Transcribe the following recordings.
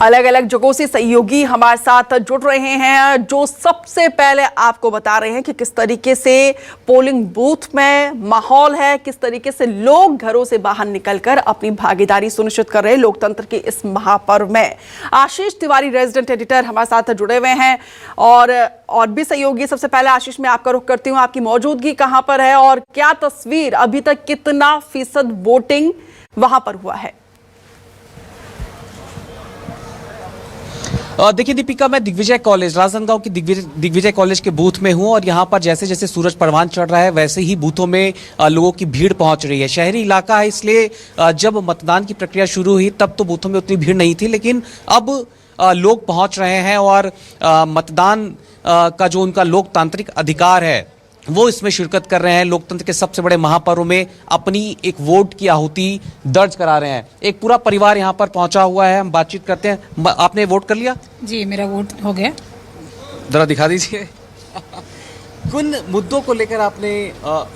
अलग अलग जगहों से सहयोगी हमारे साथ जुड़ रहे हैं, जो सबसे पहले आपको बता रहे हैं कि किस तरीके से पोलिंग बूथ में माहौल है, किस तरीके से लोग घरों से बाहर निकलकर अपनी भागीदारी सुनिश्चित कर रहे हैं लोकतंत्र के इस महापर्व में। आशीष तिवारी रेजिडेंट एडिटर हमारे साथ जुड़े हुए हैं और भी सहयोगी। सबसे पहले आशीष, मैं आपका रुख करती हूँ, आपकी मौजूदगी कहां पर है और क्या तस्वीर, अभी तक कितना फीसद वोटिंग वहां पर हुआ है? देखिए दीपिका, मैं दिग्विजय कॉलेज, राजनांदगांव की दिग्विजय कॉलेज के बूथ में हूं और यहां पर जैसे जैसे सूरज परवान चढ़ रहा है वैसे ही बूथों में लोगों की भीड़ पहुंच रही है। शहरी इलाका है, इसलिए जब मतदान की प्रक्रिया शुरू हुई तब तो बूथों में उतनी भीड़ नहीं थी, लेकिन अब लोग पहुंच रहे हैं और मतदान का जो उनका लोकतांत्रिक अधिकार है वो इसमें शिरकत कर रहे हैं। लोकतंत्र के सबसे बड़े महापर्व में अपनी एक वोट की आहुति दर्ज करा रहे हैं। एक पूरा परिवार यहाँ पर पहुंचा हुआ है, हम बातचीत करते हैं। आपने वोट कर लिया? जी, मेरा वोट हो गया। जरा दिखा दीजिए। किन मुद्दों को लेकर आपने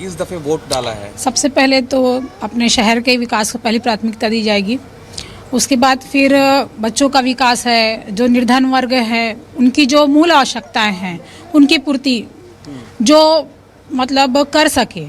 इस दफे वोट डाला है? सबसे पहले तो अपने शहर के विकास को पहली प्राथमिकता दी जाएगी, उसके बाद फिर बच्चों का विकास है, जो निर्धन वर्ग है उनकी जो मूल आवश्यकताएं हैं उनकी पूर्ति जो मतलब कर सके,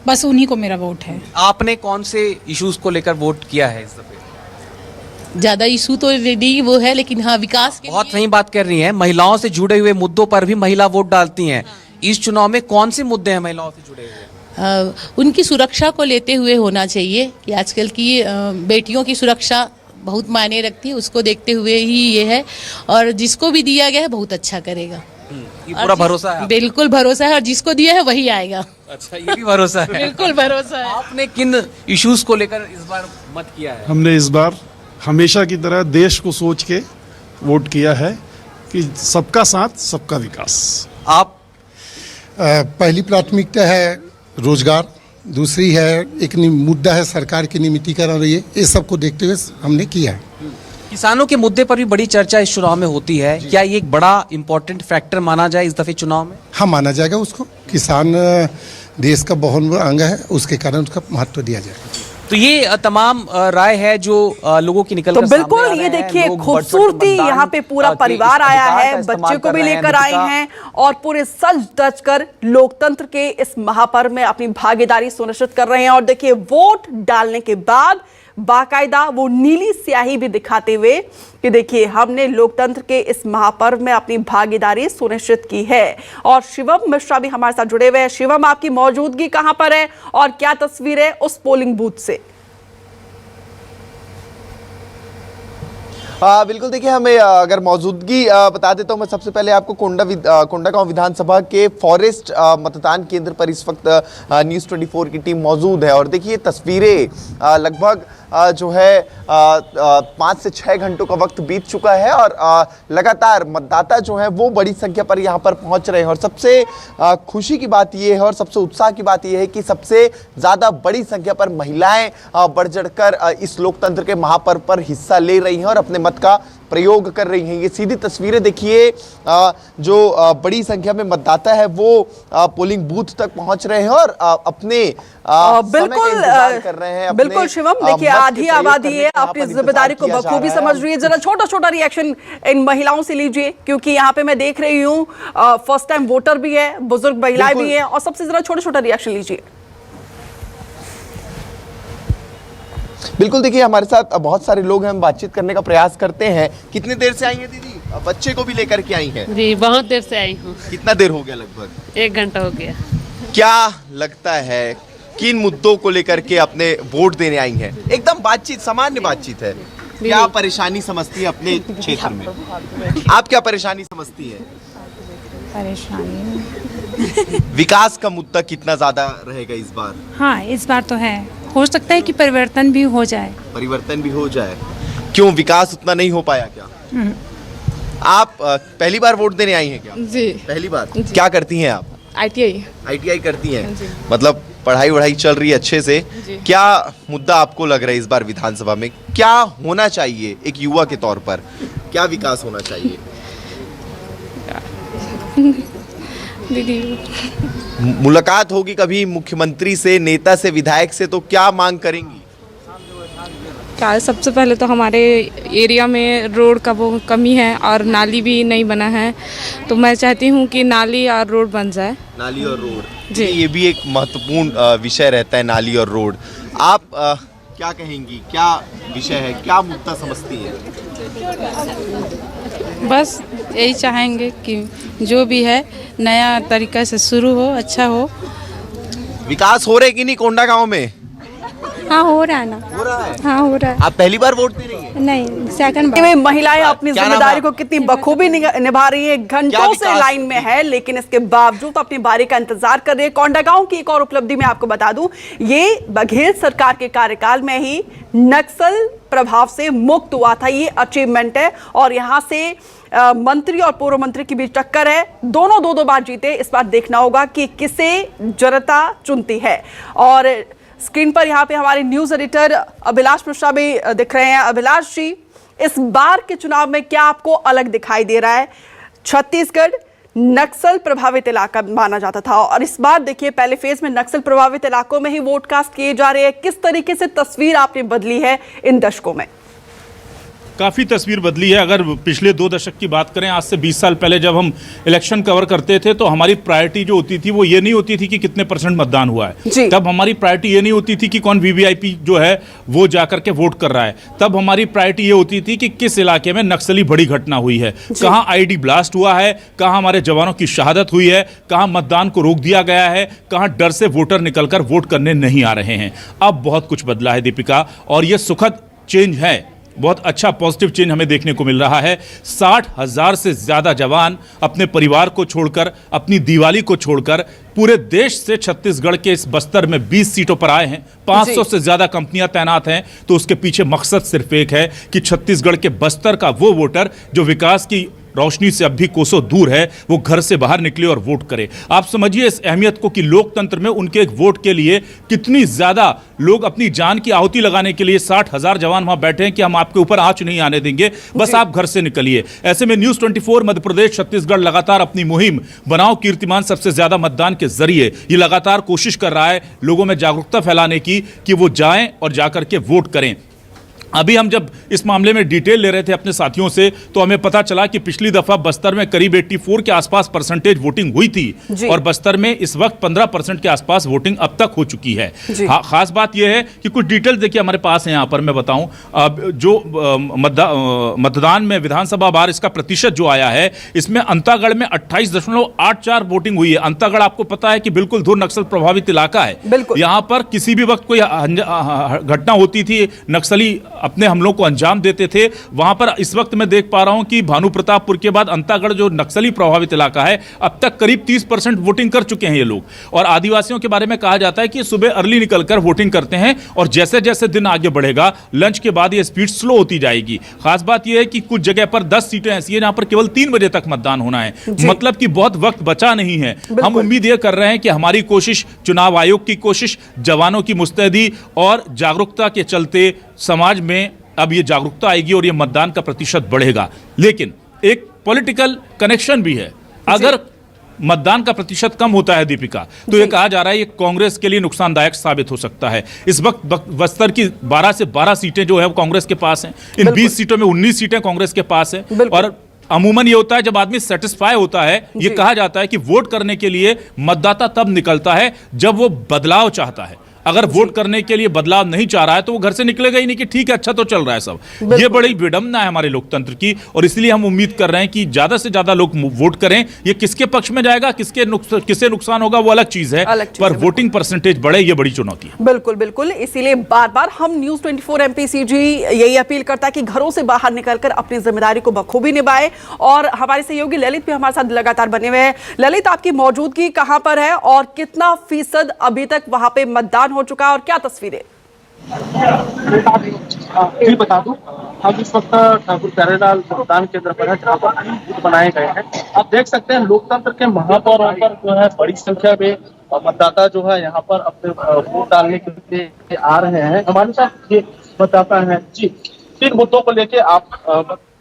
बस उन्हीं को मेरा वोट है। आपने कौन से इश्यूज को लेकर वोट किया है इस दफे? ज्यादा इशू तो नहीं वो है, लेकिन हाँ विकास के बहुत सही बात कर रही हैं। महिलाओं से जुड़े हुए मुद्दों पर भी महिला वोट डालती हैं। इस चुनाव में कौन से मुद्दे हैं महिलाओं से जुड़े हुए? उनकी सुरक्षा को लेते हुए होना चाहिए कि आजकल की बेटियों की सुरक्षा बहुत मायने रखती है, उसको देखते हुए ही ये है। और जिसको भी दिया गया है बहुत अच्छा करेगा, ये पूरा भरोसा है? बिल्कुल भरोसा है, और जिसको दिया है वही आएगा। अच्छा, ये भी भरोसा है? बिल्कुल भरोसा है। आपने किन इश्यूज को लेकर इस बार मत किया है? हमने इस बार हमेशा की तरह देश को सोच के वोट किया है कि सबका साथ सबका विकास। आप? पहली प्राथमिकता है रोजगार, दूसरी है एक मुद्दा है सरकार की नियमितीकरण रही है, इस सब को देखते हुए हमने किया है। किसानों के मुद्दे पर भी बड़ी चर्चा इस चुनाव में होती है, क्या ये एक बड़ा इंपॉर्टेंट फैक्टर माना जाए इस दफे चुनाव में? हाँ, माना जाएगा उसको। किसान देश का बहुत बड़ा अंग है, उसके कारण उसका महत्व दिया जाएगा। तो ये तमाम राय है जो लोगों की निकल तो बिल्कुल ये देखिए खूबसूरती, यहाँ पे पूरा परिवार आया है, बच्चे को भी लेकर आए हैं और पूरे सज धज कर लोकतंत्र के इस महापर्व में अपनी भागीदारी सुनिश्चित कर रहे हैं। और देखिए वोट डालने के बाद बाकायदा वो नीली स्याही भी दिखाते हुए कि देखिए हमने लोकतंत्र के इस महापर्व में अपनी भागीदारी सुनिश्चित की है। और शिवम मिश्रा भी हमारे साथ जुड़े हुए हैं। शिवम, आपकी मौजूदगी कहां पर है और क्या तस्वीर है उस पोलिंग बूथ से? बिल्कुल, देखिए हमें अगर मौजूदगी बता देता हूँ मैं। सबसे पहले आपको कोंडागांव विधानसभा के फॉरेस्ट मतदान केंद्र पर इस वक्त न्यूज़ 24 की टीम मौजूद है। और देखिए तस्वीरें लगभग जो है 5 से 6 घंटों का वक्त बीत चुका है और लगातार मतदाता जो है वो बड़ी संख्या पर यहाँ पर पहुँच रहे हैं। और सबसे खुशी की बात ये है और सबसे उत्साह की बात ये है कि सबसे ज़्यादा बड़ी संख्या पर महिलाएं बढ़ चढ़कर इस लोकतंत्र के महापर्व पर हिस्सा ले रही हैं और अपने मत का प्रयोग कर रही हैं। ये सीधी तस्वीरें देखिए, जो बड़ी संख्या में मतदाता है वो पोलिंग बूथ तक पहुंच रहे हैं और अपने बिल्कुल कर रहे हैं। बिल्कुल शिवम, देखिए आधी आबादी है, अपनी जिम्मेदारी को बखूबी समझ रही है। जरा छोटा छोटा रिएक्शन इन महिलाओं से लीजिए, क्योंकि यहाँ पे मैं देख रही हूँ फर्स्ट टाइम वोटर भी है, बुजुर्ग महिलाएं भी हैं, और सबसे जरा छोटा छोटा रिएक्शन लीजिए। बिल्कुल, देखिए हमारे साथ बहुत सारे लोग हैं, हम बातचीत करने का प्रयास करते हैं। कितनी देर से आई हैं दीदी? बच्चे को भी लेकर के आई हैं? जी, बहुत देर से आई हूँ। कितना देर हो गया? लगभग 1 घंटा हो गया। क्या लगता है किन मुद्दों को लेकर के अपने वोट देने आई हैं? एकदम बातचीत, सामान्य बातचीत है। क्या परेशानी समझती है अपने क्षेत्र में? आप क्या परेशानी समझती है? परेशानी विकास का मुद्दा कितना ज्यादा रहेगा इस बार? हाँ, इस बार तो है, हो सकता है कि परिवर्तन भी हो जाए। परिवर्तन भी हो जाए? क्यों, विकास उतना नहीं हो पाया क्या? आप पहली बार वोट देने आई हैं क्या? जी, पहली बार। क्या करती हैं आप? ITI करती हैं? मतलब पढ़ाई वढ़ाई चल रही है अच्छे से? क्या मुद्दा आपको लग रहा है इस बार विधानसभा में क्या होना चाहिए एक युवा के तौर पर? क्या विकास होना चाहिए? दीदी, मुलाकात होगी कभी मुख्यमंत्री से, नेता से, विधायक से, तो क्या मांग करेंगी? नमस्कार। सबसे पहले तो हमारे एरिया में रोड का वो कमी है और नाली भी नहीं बना है, तो मैं चाहती हूँ कि नाली और रोड बन जाए। नाली और रोड जी। ये भी एक महत्वपूर्ण विषय रहता है, नाली और रोड। आप क्या कहेंगी, क्या विषय है, क्या मुद्दा समझती है? बस यही चाहेंगे कि जो भी है नया तरीका से शुरू हो, अच्छा हो। विकास हो रहे कि नहीं कोंडा गांव में? हाँ हो रहा है ना। हो रहा है। हाँ हो रहा है। आप पहली बार वोट दे रही हैं? नहीं, सेकंड में महिलाएं अपनी क्या नाम है? जिम्मेदारी को कितनी बखूबी निभा रही है, घंटों से विकास? लाइन में है, लेकिन इसके बावजूद अपनी बारी का इंतजार कर रही है। कोंडागांव की एक और उपलब्धि मैं आपको बता दूं, ये बघेल सरकार के कार्यकाल में ही नक्सल प्रभाव से मुक्त हुआ था। ये अचीवमेंट है और यहां से मंत्री और पूर्व मंत्री की भी टक्कर है। दोनों दो बार जीते। इस बार देखना होगा कि किसे जनता चुनती है। और स्क्रीन पर यहाँ पे हमारे न्यूज एडिटर अभिलाष मिश्रा भी दिख रहे हैं। अभिलाष जी, इस बार के चुनाव में क्या आपको अलग दिखाई दे रहा है? छत्तीसगढ़ नक्सल प्रभावित इलाका माना जाता था और इस बार देखिए पहले फेज में नक्सल प्रभावित इलाकों में ही वोट कास्ट किए जा रहे हैं। किस तरीके से तस्वीर आपने बदली है इन दशकों में? काफ़ी तस्वीर बदली है। अगर पिछले 2 दशक की बात करें, आज से 20 साल पहले जब हम इलेक्शन कवर करते थे तो हमारी प्रायोरिटी जो होती थी वो ये नहीं होती थी कि कितने % मतदान हुआ है। तब हमारी प्रायोरिटी ये नहीं होती थी कि कौन वीवीआईपी जो है वो जाकर के वोट कर रहा है। तब हमारी प्रायोरिटी ये होती थी कि किस इलाके में नक्सली बड़ी घटना हुई है, कहाँ आईडी ब्लास्ट हुआ है, कहाँ हमारे जवानों की शहादत हुई है, कहाँ मतदान को रोक दिया गया है, कहाँ डर से वोटर निकलकर वोट करने नहीं आ रहे हैं। अब बहुत कुछ बदला है दीपिका, और ये सुखद चेंज है। बहुत अच्छा पॉजिटिव चेंज हमें देखने को मिल रहा है। 60,000 से ज़्यादा जवान अपने परिवार को छोड़कर, अपनी दिवाली को छोड़कर पूरे देश से छत्तीसगढ़ के इस बस्तर में 20 सीटों पर आए हैं। 500 से ज़्यादा कंपनियां तैनात हैं। तो उसके पीछे मकसद सिर्फ एक है कि छत्तीसगढ़ के बस्तर का वो वोटर जो विकास की रोशनी से अब भी कोसों दूर है, वो घर से बाहर निकले और वोट करे। आप समझिए इस अहमियत को कि लोकतंत्र में उनके एक वोट के लिए कितनी ज्यादा लोग अपनी जान की आहुति लगाने के लिए 60,000 जवान वहां बैठे हैं कि हम आपके ऊपर आंच नहीं आने देंगे, बस आप घर से निकलिए। ऐसे में न्यूज़ 24 मध्य प्रदेश छत्तीसगढ़ लगातार अपनी मुहिम बनाओ कीर्तिमान सबसे ज्यादा मतदान के जरिए ये लगातार कोशिश कर रहा है लोगों में जागरूकता फैलाने की कि वो जाएं और जाकर के वोट करें। अभी हम जब इस मामले में डिटेल ले रहे थे अपने साथियों से तो हमें पता चला कि पिछली दफा बस्तर में करीब 84 के आसपास % वोटिंग हुई थी और बस्तर में इस वक्त 15% के आसपास वोटिंग अब तक हो चुकी है। खास बात यह है कि कुछ डिटेल देखिए हमारे पास है, यहाँ पर मैं बताऊं जो मतदान में विधानसभा बार इसका प्रतिशत जो आया है, इसमें अंतागढ़ में 28.84 वोटिंग हुई है। अंतागढ़ आपको पता है कि बिल्कुल धुर नक्सल प्रभावित इलाका है। यहाँ पर किसी भी वक्त कोई घटना होती थी, नक्सली अपने हमलों को अंजाम देते थे। वहां पर इस वक्त मैं देख पा रहा हूं कि भानु प्रतापपुर के बाद अंतागढ़ जो नक्सली प्रभावित इलाका है, अब तक करीब 30% वोटिंग कर चुके हैं ये लोग। और आदिवासियों के बारे में कहा जाता है कि सुबह अर्ली निकलकर वोटिंग करते हैं और जैसे जैसे दिन आगे बढ़ेगा लंच के बाद ये स्पीड स्लो होती जाएगी। खास बात यह है कि कुछ जगह पर 10 सीटें ऐसी हैं जहां पर केवल 3 बजे तक मतदान होना है, मतलब कि बहुत वक्त बचा नहीं है। हम उम्मीद यह कर रहे हैं कि हमारी कोशिश, चुनाव आयोग की कोशिश, जवानों की मुस्तैदी और जागरूकता के चलते समाज में अब ये जागरूकता आएगी और ये मतदान का प्रतिशत बढ़ेगा। लेकिन एक पॉलिटिकल कनेक्शन भी है। अगर मतदान का प्रतिशत कम होता है दीपिका, तो ये कहा जा रहा है ये कांग्रेस के लिए नुकसानदायक साबित हो सकता है। इस वक्त बस्तर की 12 से 12 सीटें जो है वो कांग्रेस के पास हैं। इन 20 सीटों में 19 सीटें कांग्रेस के पास हैं। और अमूमन ये होता है जब आदमी सेटिस्फाई होता है, ये कहा जाता है कि वोट करने के लिए मतदाता तब निकलता है जब वो बदलाव चाहता है। अगर वोट करने के लिए बदलाव नहीं चाह रहा है तो वो घर से निकलेगा ही नहीं कि ठीक है अच्छा तो चल रहा है सब। ये बड़ी विडंबना है हमारे लोकतंत्र की और इसलिए हम उम्मीद कर रहे हैं कि ज्यादा से ज्यादा लोग वोट करें। ये किसके पक्ष में जाएगा, किसे नुकसान होगा वो अलग चीज है, पर वोटिंग परसेंटेज बढ़े ये बड़ी चुनौती है। बिल्कुल बिल्कुल, इसीलिए बार बार हम न्यूज़ 24 MPCG यही अपील करता है कि घरों से बाहर निकलकर अपनी जिम्मेदारी को बखूबी निभाए। और हमारे सहयोगी ललित भी हमारे साथ लगातार बने हुए हैं। ललित, आपकी मौजूदगी कहां पर है और कितना फीसद अभी तक वहां पे मतदान हो चुका है और क्या तस्वीरें? जी बता दूं, हम इस वक्त ठाकुर प्यारेलाल मतदान केंद्र पर है जहाँ पर बूथ बनाए गए हैं। आप देख सकते हैं लोकतंत्र के महापर्व पर जो है बड़ी संख्या में मतदाता जो है यहाँ पर अपने वोट डालने के लिए आ रहे हैं। हमारे साथ ये मतदाता है जी, किन मुद्दों को लेके आप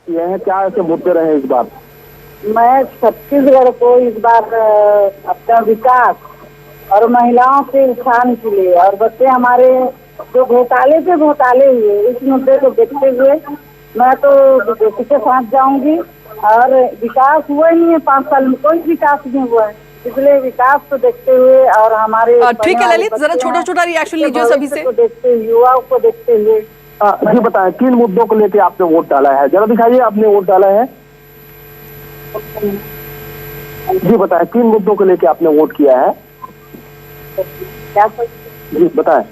क्या ऐसे मुद्दे रहे इस बार? मैं छत्तीसगढ़ को इस बार अपना विकास और महिलाओं के उत्थान के लिए और बच्चे हमारे जो घोटाले से घोटाले हुए इस मुद्दे को देखते हुए मैं तो बीजेपी के साथ जाऊंगी। और विकास हुआ ही नहीं है, 5 साल में कोई विकास नहीं हुआ है, इसलिए विकास को देखते हुए और हमारे ठीक है ललित, जरा छोटा छोटा रिएक्शन लीजिए सभी से। देखते हुए, युवाओं को देखते हुए जी बताएं, किन मुद्दों को लेकर आपने वोट डाला है, जरा दिखाइए आपने वोट डाला है। जी बताएं, किन मुद्दों को लेकर आपने वोट किया है, क्या जी बताएं।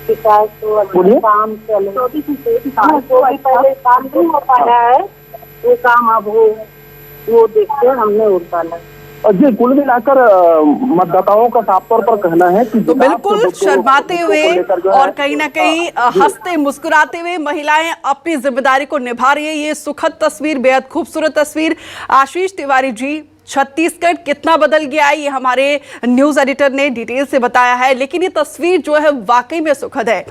विकास बोलिए। काम चले, जो भी पहले काम नहीं हो पाया है वो काम अब वो देखते हमने वोट डाला। जी कुल मिलाकर मतदाताओं का साफ तौर पर कहना है कि तो बिल्कुल शर्माते हुए और कहीं ना कहीं हंसते मुस्कुराते हुए महिलाएं अपनी जिम्मेदारी को निभा रही है। ये सुखद तस्वीर, बेहद खूबसूरत तस्वीर। आशीष तिवारी जी, छत्तीसगढ़ कितना बदल गया है ये हमारे न्यूज एडिटर ने डिटेल से बताया है, लेकिन ये तस्वीर जो है वाकई में सुखद है।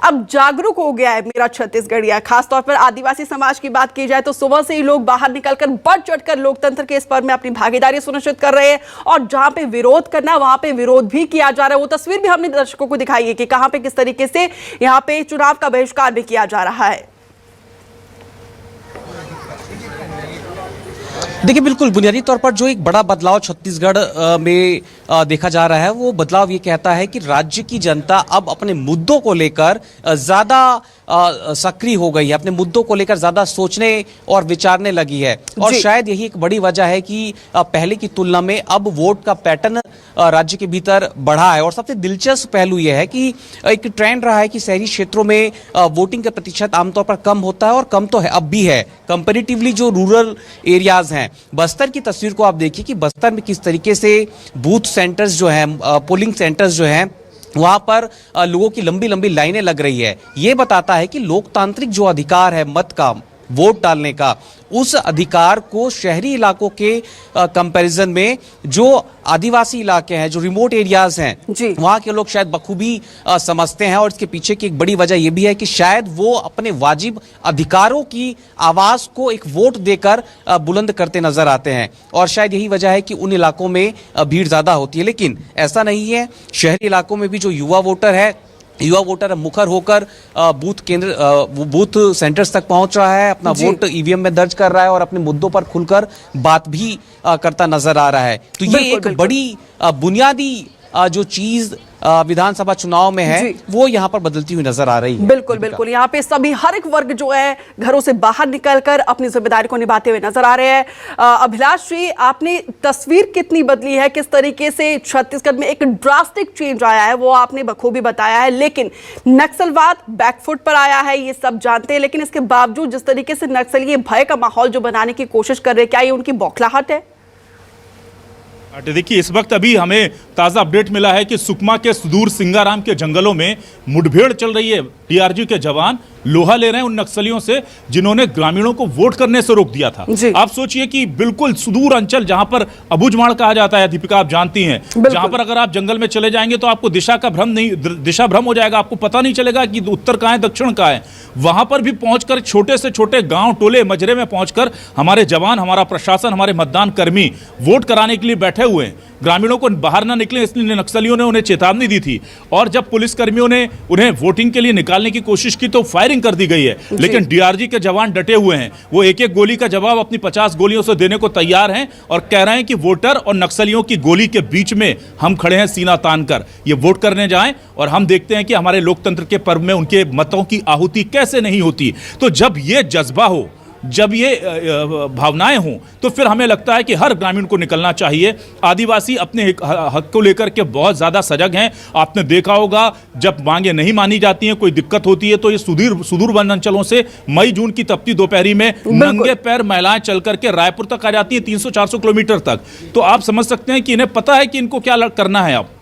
अब जागरूक हो गया है मेरा छत्तीसगढ़, या खासतौर पर आदिवासी समाज की बात की जाए तो सुबह से ही लोग बाहर निकलकर बढ़ चढ़कर लोकतंत्र के इस पर्व में अपनी भागीदारी सुनिश्चित कर रहे हैं, और जहां पे विरोध करना वहां पे विरोध भी किया जा रहा है। वो तस्वीर भी हमने दर्शकों को दिखाई है कि कहां पे किस तरीके से यहाँ पे चुनाव का बहिष्कार भी किया जा रहा है। देखिए, बिल्कुल बुनियादी तौर पर जो एक बड़ा बदलाव छत्तीसगढ़ में देखा जा रहा है, वो बदलाव ये कहता है कि राज्य की जनता अब अपने मुद्दों को लेकर ज्यादा सक्रिय हो गई है, अपने मुद्दों को लेकर ज्यादा सोचने और विचारने लगी है। और शायद यही एक बड़ी वजह है कि पहले की तुलना में अब वोट का पैटर्न राज्य के भीतर बढ़ा है। और सबसे दिलचस्प पहलू यह है कि एक ट्रेंड रहा है कि शहरी क्षेत्रों में वोटिंग का प्रतिशत आमतौर पर कम होता है, और कम तो है अब भी है कंपैरेटिवली जो रूरल एरियाज हैं। बस्तर की तस्वीर को आप देखिए कि बस्तर में किस तरीके से बूथ सेंटर्स जो हैं, पोलिंग सेंटर्स जो हैं, वहां पर लोगों की लंबी लंबी लाइनें लग रही है। ये बताता है कि लोकतांत्रिक जो अधिकार है मत का, वोट डालने का, उस अधिकार को शहरी इलाकों के कंपैरिजन में जो आदिवासी इलाके हैं, जो रिमोट एरियाज हैं, वहां के लोग शायद बखूबी समझते हैं। और इसके पीछे की एक बड़ी वजह यह भी है कि शायद वो अपने वाजिब अधिकारों की आवाज को एक वोट देकर बुलंद करते नजर आते हैं, और शायद यही वजह है कि उन इलाकों में भीड़ ज्यादा होती है। लेकिन ऐसा नहीं है, शहरी इलाकों में भी जो युवा वोटर मुखर होकर बूथ सेंटर्स तक पहुंच रहा है, अपना वोट ईवीएम में दर्ज कर रहा है और अपने मुद्दों पर खुलकर बात भी करता नजर आ रहा है। तो ये एक बड़ी बुनियादी जो चीज विधानसभा चुनाव में है वो यहाँ पर बदलती हुई नजर आ रही है। बिल्कुल बिल्कुल, यहाँ पे सभी हर एक वर्ग जो है घरों से बाहर निकलकर अपनी जिम्मेदारी को निभाते हुए नजर आ रहे हैं। अभिलाष जी, आपने तस्वीर कितनी बदली है, किस तरीके से छत्तीसगढ़ में एक ड्रास्टिक चेंज आया है, वो आपने बखूबी बताया है। लेकिन नक्सलवाद बैकफुट पर आया है, ये सब जानते हैं, लेकिन इसके बावजूद जिस तरीके से नक्सली ये भय का माहौल जो बनाने की कोशिश कर रहे हैं, क्या ये उनकी बौखलाहट है? देखिए, इस वक्त अभी हमें ताज़ा अपडेट मिला है कि सुकमा के सुदूर सिंगाराम के जंगलों में मुठभेड़ चल रही है। डीआरजी के जवान लोहा ले रहे हैं उन नक्सलियों से जिन्होंने ग्रामीणों को वोट करने से रोक दिया था। आप सोचिए कि बिल्कुल सुदूर अंचल जहां पर अबुझमाड़ कहा जाता है, दीपिका आप जानती हैं, जहां पर अगर आप जंगल में चले जाएंगे तो आपको दिशा भ्रम हो जाएगा, आपको पता नहीं चलेगा कि उत्तर कहां है दक्षिण कहां है। वहां पर भी पहुंचकर छोटे से छोटे गांव टोले मजरे में पहुंचकर हमारे जवान, हमारा प्रशासन, हमारे मतदान कर्मी वोट कराने के लिए बैठे हुए हैं। ग्रामीणों को बाहर ना निकले इसलिए नक्सलियों ने उन्हें चेतावनी दी थी, और जब पुलिस कर्मियों ने उन्हें वोटिंग के लिए निकालने की कोशिश की तो फायरिंग कर दी गई है। लेकिन डीआरजी के जवान डटे हुए हैं, वो एक एक गोली का जवाब अपनी 50 गोलियों से देने को तैयार हैं, और कह रहे हैं कि वोटर और नक्सलियों की गोली के बीच में हम खड़े हैं सीना तान कर, ये वोट करने जाएं और हम देखते हैं कि हमारे लोकतंत्र के पर्व में उनके मतों की आहुति कैसे नहीं होती। तो जब ये जज्बा हो, जब ये भावनाएं हों, तो फिर हमें लगता है कि हर ग्रामीण को निकलना चाहिए। आदिवासी अपने हक को लेकर के बहुत ज़्यादा सजग हैं। आपने देखा होगा जब मांगे नहीं मानी जाती हैं, कोई दिक्कत होती है, तो ये सुदूर वन अंचलों से मई जून की तपती दोपहरी में नंगे पैर महिलाएं चल करके रायपुर तक आ जाती हैं, 300-400 किलोमीटर तक। तो आप समझ सकते हैं कि इन्हें पता है कि इनको क्या करना है। अब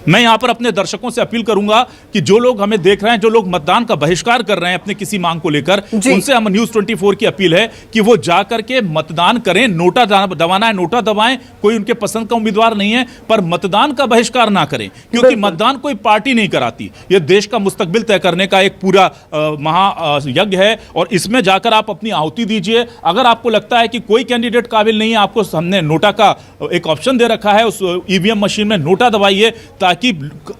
मैं यहां पर अपने दर्शकों से अपील करूंगा कि जो लोग हमें देख रहे हैं, जो लोग मतदान का बहिष्कार कर रहे हैं अपने किसी मांग को लेकर, उनसे हम न्यूज़ 24 की अपील है कि वो जाकर के मतदान करें। नोटा दबाना है, नोटा दबाएं, कोई उनके पसंद का उम्मीदवार नहीं है, पर मतदान का बहिष्कार ना करें, क्योंकि मतदान कोई पार्टी नहीं कराती। यह देश का मुस्तकबिल तय करने का एक पूरा महायज्ञ है, और इसमें जाकर आप अपनी आहुति दीजिए। अगर आपको लगता है कि कोई कैंडिडेट काबिल नहीं है, आपको हमने नोटा का एक ऑप्शन दे रखा है, उस ईवीएम मशीन में नोटा दबाइए, ताकि ताकि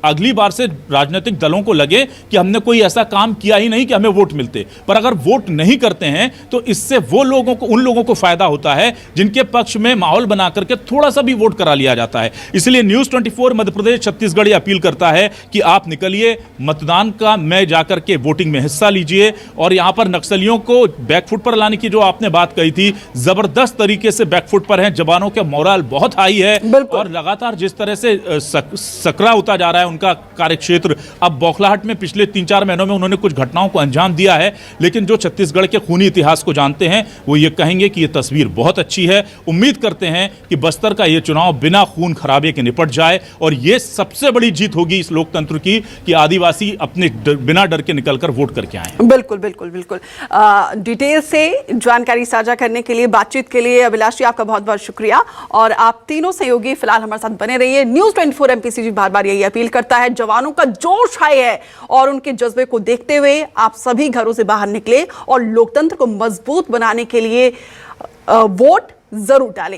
अगली बार से राजनीतिक दलों को लगे कि हमने कोई ऐसा काम किया ही नहीं कि हमें वोट मिलते। पर अगर वोट नहीं करते हैं तो इससे वो लोगों को, उन लोगों को फायदा होता है जिनके पक्ष में माहौल बना करके थोड़ा सा भी वोट करा लिया जाता है। इसलिए न्यूज़ 24 मध्य प्रदेश छत्तीसगढ़ ये अपील करता है कि आप निकलिए, मतदान का में जाकर के वोटिंग में हिस्सा लीजिए। और यहां पर नक्सलियों को बैकफुट पर लाने की जो आपने बात कही थी, जबरदस्त तरीके से बैकफुट पर हैं। जवानों के मोरल बहुत हाई है और लगातार जिस तरह से सकरा होता जा रहा है उनका कार्यक्षेत्र। अब बौखलाहट में पिछले 3-4 महीनों में उन्होंने कुछ घटनाओं को अंजाम दिया है, लेकिन जो छत्तीसगढ़ के खूनी इतिहास को जानते हैं वो ये कहेंगे कि ये तस्वीर बहुत अच्छी है। उम्मीद करते हैं कि बस्तर का ये चुनाव बिना खून खराबे के निपट जाए और ये सबसे बड़ी जीत होगी इस लोकतंत्र की कि आदिवासी अपने बिना डर के निकलकर वोट करके आए। बिल्कुल बिल्कुल बिल्कुल। डिटेल से जानकारी साझा करने के लिए, बातचीत के लिए अभिलाष जी आपका बहुत बहुत शुक्रिया। और आप तीनों सहयोगी फिलहाल हमारे साथ बने रहिए। न्यूज़ 24 एमपीसीजी बार बार यही अपील करता है, जवानों का जोश हाई है और उनके जज्बे को देखते हुए आप सभी घरों से बाहर निकले और लोकतंत्र को मजबूत बनाने के लिए वोट जरूर डालें।